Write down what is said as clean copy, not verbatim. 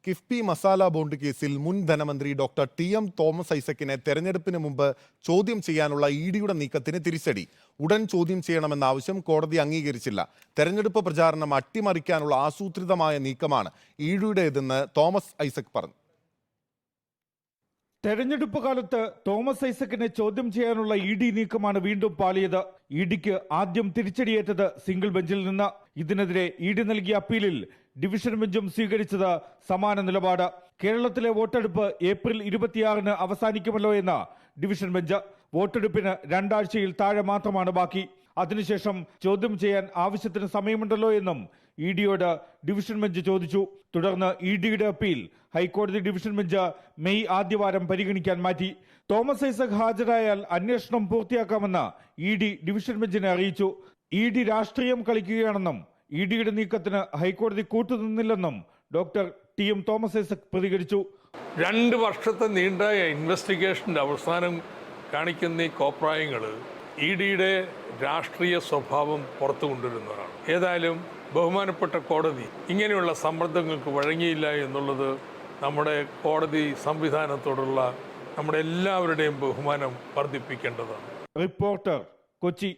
KIIFB masala bond കേസിൽ മുൻ ധനമന്ത്രി ഡോക്ടർ ടി.എം. തോമസ് ഐസക്കിനെ തെരഞ്ഞെടുപ്പിന് മുമ്പ് ചോദ്യം ചെയ്യാനുള്ള ഇഡിയുടെ നീക്കത്തിന് തിരിച്ചടി. ഉടൻ ചോദ്യം ചെയ്യണമെന്ന ആവശ്യം കോടതി അംഗീകരിച്ചില്ല. തെരഞ്ഞെടുപ്പ് പ്രചാരണം അട്ടിമറിക്കാനുള്ള ആസൂത്രിതമായ നീക്കമാണ് ഇഡിയുടേതെന്ന് തോമസ് ഐസക് പറഞ്ഞു. തെരഞ്ഞെടുപ്പ് കാലത്ത് തോമസ് ഐസക്കിനെ ചോദ്യം ചെയ്യാനുള്ള ഇഡി നീക്കമാണ് വീണ്ടും പാളിയത്. ഇഡിക്ക് ആദ്യം തിരിച്ചടിയേറ്റത് സിംഗിൾ ബെഞ്ചിൽ നിന്ന്. ഇതിനെതിരെ ഇഡി നൽകിയ അപ്പീലിൽ ഡിവിഷൻ ബെഞ്ചും സ്വീകരിച്ചത് സമാന നിലപാട്. കേരളത്തിലെ വോട്ടെടുപ്പ് ഏപ്രിൽ 26-ന് അവസാനിക്കുമല്ലോ എന്ന ഡിവിഷൻ ബെഞ്ച്. വോട്ടെടുപ്പിന് 2 ആഴ്ചയിൽ താഴെ മാത്രമാണ് ബാക്കി. അതിനുശേഷം ചോദ്യം ചെയ്യാൻ ആവശ്യത്തിന് സമയമുണ്ടല്ലോ എന്നും ഇഡിയോട് ഡിവിഷൻ ബെഞ്ച് ചോദിച്ചു. തുടർന്ന് ഇഡിയുടെ അപ്പീൽ ഹൈക്കോടതി ഡിവിഷൻ ബെഞ്ച് മെയ് ആദ്യവാരം പരിഗണിക്കാൻ മാറ്റി. തോമസ് ഐസക് ഹാജരായാൽ അന്വേഷണം പൂർത്തിയാക്കാമെന്ന് ഇഡി ഡിവിഷൻ ബെഞ്ചിനെ അറിയിച്ചു. ഇഡി രാഷ്ട്രീയം കളിക്കുകയാണെന്നും ഇഡിയുടെ നീക്കത്തിന് ഹൈക്കോടതി കൂട്ടുനിന്നില്ലെന്നും ഡോക്ടർ ടി.എം. തോമസ് ഐസക് പ്രതികരിച്ചു. 2 വർഷത്തെ നീണ്ട ഇൻവെസ്റ്റിഗേഷന്റെ അവസാനം കാണിക്കുന്ന ഈ കോപ്രായങ്ങൾ ഇഡിയുടെ രാഷ്ട്രീയ സ്വഭാവം പുറത്തു കൊണ്ടുവരുന്നതാണ്. ഏതായാലും ബഹുമാനപ്പെട്ട കോടതി ഇങ്ങനെയുള്ള സമ്മർദ്ദങ്ങൾക്ക് വഴങ്ങിയില്ല എന്നുള്ളത് നമ്മുടെ കോടതി സംവിധാനത്തോടുള്ള നമ്മുടെ എല്ലാവരുടെയും ബഹുമാനം വർദ്ധിപ്പിക്കേണ്ടതാണ്. റിപ്പോർട്ടർ, കൊച്ചി.